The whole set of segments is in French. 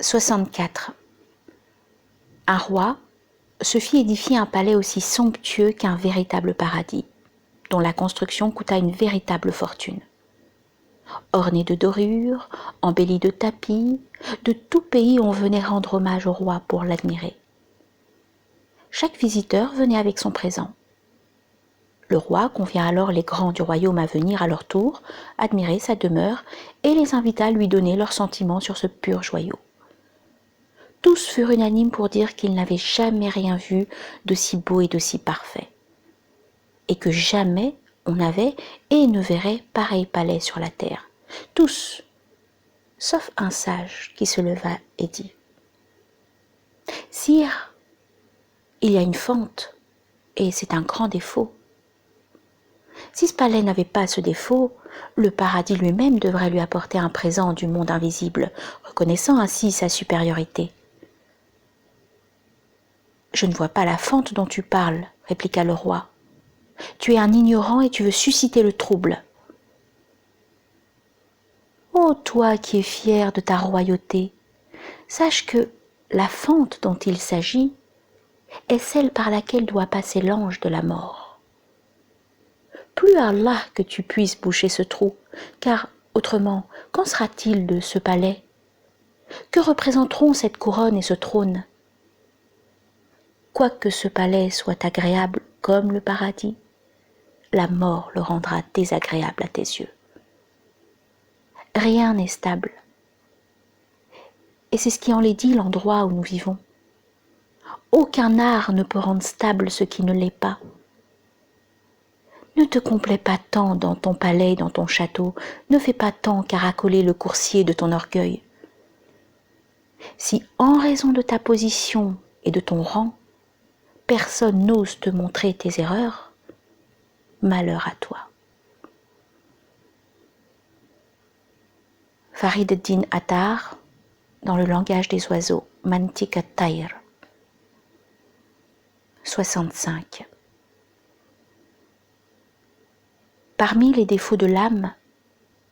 64. Un roi se fit édifier un palais aussi somptueux qu'un véritable paradis, dont la construction coûta une véritable fortune. Orné de dorures, embelli de tapis, de tout pays on venait rendre hommage au roi pour l'admirer. Chaque visiteur venait avec son présent. Le roi convia alors les grands du royaume à venir à leur tour admirer sa demeure et les invita à lui donner leurs sentiments sur ce pur joyau. Tous furent unanimes pour dire qu'ils n'avaient jamais rien vu de si beau et de si parfait, et que jamais on n'avait et ne verrait pareil palais sur la terre. Tous, sauf un sage qui se leva et dit : « Sire, il y a une fente, et c'est un grand défaut. Si ce palais n'avait pas ce défaut, le paradis lui-même devrait lui apporter un présent du monde invisible, reconnaissant ainsi sa supériorité. » « Je ne vois pas la fente dont tu parles, » répliqua le roi. « Tu es un ignorant et tu veux susciter le trouble. »« Ô toi qui es fier de ta royauté, sache que la fente dont il s'agit est celle par laquelle doit passer l'ange de la mort. Plus à Allah que tu puisses boucher ce trou, car autrement, qu'en sera-t-il de ce palais? Que représenteront cette couronne et ce trône? Quoique ce palais soit agréable comme le paradis, la mort le rendra désagréable à tes yeux. Rien n'est stable. Et c'est ce qui enlaidit l'endroit où nous vivons. Aucun art ne peut rendre stable ce qui ne l'est pas. Ne te complais pas tant dans ton palais, dans ton château, ne fais pas tant caracoler le coursier de ton orgueil. Si en raison de ta position et de ton rang, personne n'ose te montrer tes erreurs, malheur à toi. Farid ad-Din Attar, dans le langage des oiseaux, Mantik at-Tayr. 65. Parmi les défauts de l'âme,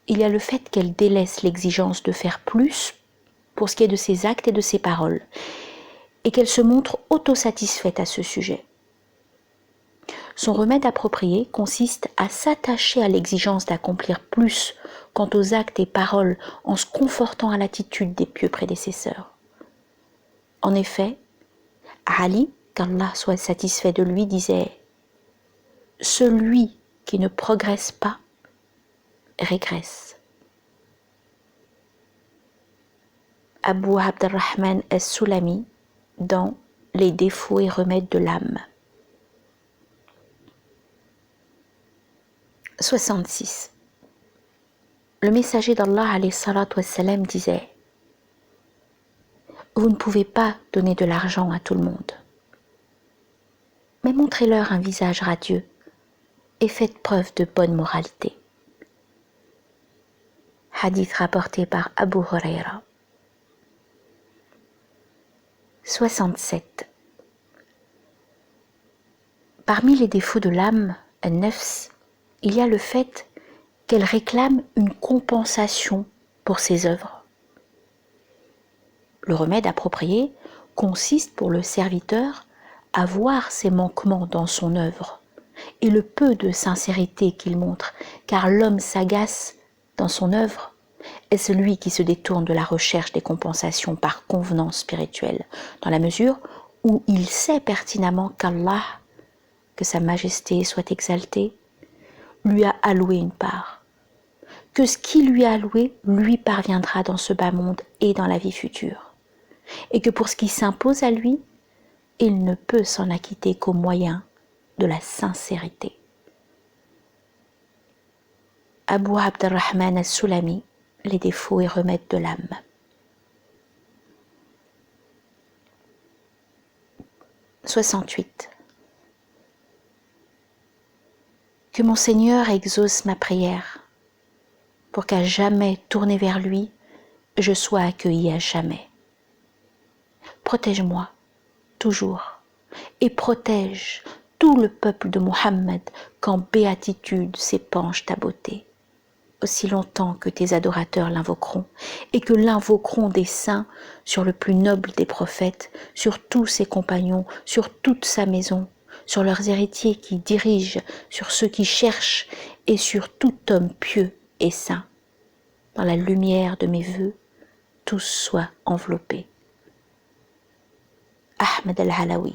il y a le fait qu'elle délaisse l'exigence de faire plus pour ce qui est de ses actes et de ses paroles, et qu'elle se montre autosatisfaite à ce sujet. Son remède approprié consiste à s'attacher à l'exigence d'accomplir plus quant aux actes et paroles en se confortant à l'attitude des pieux prédécesseurs. En effet, Ali, qu'Allah soit satisfait de lui, disait « Celui qui ne progresse pas régresse. » Abu Abd-Rahman as-Sulami dans Les défauts et remèdes de l'âme. 66. Le messager d'Allah alayhi salatu wassalam disait : vous ne pouvez pas donner de l'argent à tout le monde, mais montrez-leur un visage radieux et faites preuve de bonne moralité. Hadith rapporté par Abu Huraira. 67. Parmi les défauts de l'âme, an-nafs, il y a le fait qu'elle réclame une compensation pour ses œuvres. Le remède approprié consiste pour le serviteur à voir ses manquements dans son œuvre et le peu de sincérité qu'il montre, car l'homme sagace dans son œuvre est celui qui se détourne de la recherche des compensations par convenance spirituelle, dans la mesure où il sait pertinemment qu'Allah, que sa majesté soit exaltée, lui a alloué une part, que ce qui lui a alloué lui parviendra dans ce bas monde et dans la vie future, et que pour ce qui s'impose à lui, il ne peut s'en acquitter qu'au moyen de la sincérité. Abu Abd-Rahman as-Sulami, Les défauts et remèdes de l'âme. 68. Que mon Seigneur exauce ma prière, pour qu'à jamais tourné vers lui, je sois accueilli à jamais. Protège-moi, toujours, et protège tout le peuple de Mohammed quand béatitude s'épanche ta beauté. aussi longtemps que tes adorateurs l'invoqueront, et que l'invoqueront des saints sur le plus noble des prophètes, sur tous ses compagnons, sur toute sa maison, sur leurs héritiers qui dirigent, sur ceux qui cherchent, et sur tout homme pieux et saint. Dans la lumière de mes vœux, tous soient enveloppés. Ahmed al-Halawi.